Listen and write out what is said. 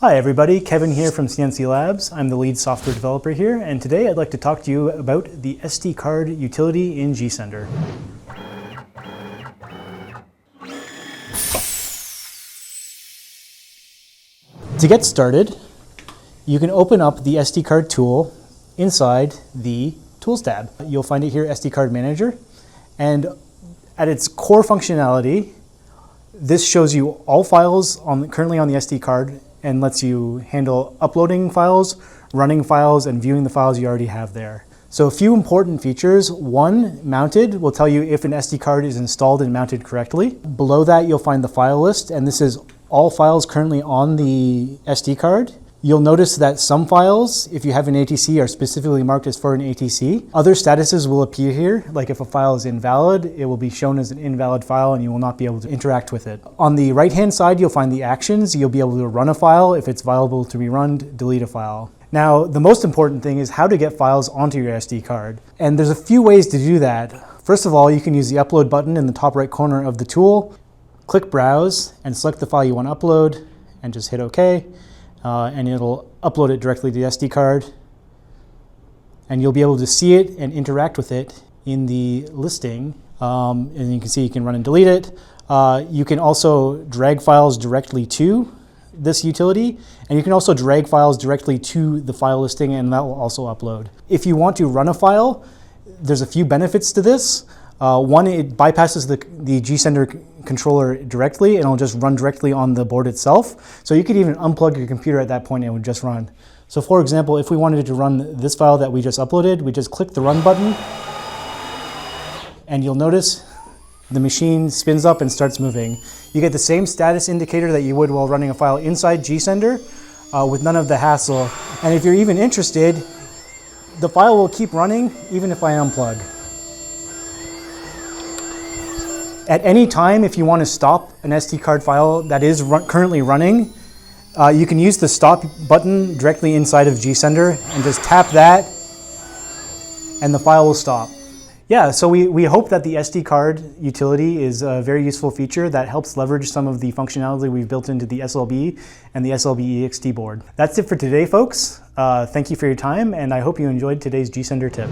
Hi everybody, Kevin here from Sienci Labs. I'm the lead software developer here, and today I'd like to talk to you about the SD card utility in gSender. To get started, you can open up the SD card tool inside the Tools tab. You'll find it here, SD card manager, and at its core functionality, this shows you all files currently on the SD card and lets you handle uploading files, running files, and viewing the files you already have there. So a few important features. One, mounted will tell you if an SD card is installed and mounted correctly. Below that, you'll find the file list, and this is all files currently on the SD card. You'll notice that some files, if you have an ATC, are specifically marked as for an ATC. Other statuses will appear here, like if a file is invalid, it will be shown as an invalid file and you will not be able to interact with it. On the right-hand side, you'll find the actions. You'll be able to run a file if it's viable to be run, delete a file. Now, the most important thing is how to get files onto your SD card. And there's a few ways to do that. First of all, you can use the upload button in the top right corner of the tool. Click Browse and select the file you want to upload and just hit OK. And it'll upload it directly to the SD card. And you'll be able to see it and interact with it in the listing. And you can see you can run and delete it. You can also drag files directly to this utility. And you can also drag files directly to the file listing, and that will also upload. If you want to run a file, there's a few benefits to this. One, it bypasses the gSender controller directly, and it'll just run directly on the board itself. So you could even unplug your computer at that point and it would just run. So for example, if we wanted to run this file that we just uploaded, we just click the run button, and you'll notice the machine spins up and starts moving. You get the same status indicator that you would while running a file inside gSender with none of the hassle. And if you're even interested, the file will keep running even if I unplug. At any time, if you want to stop an SD card file that is currently running, you can use the stop button directly inside of gSender and just tap that and the file will stop. Yeah, so we hope that the SD card utility is a very useful feature that helps leverage some of the functionality we've built into the SLB and the SLB EXT board. That's it for today, folks. Thank you for your time, and I hope you enjoyed today's gSender tip.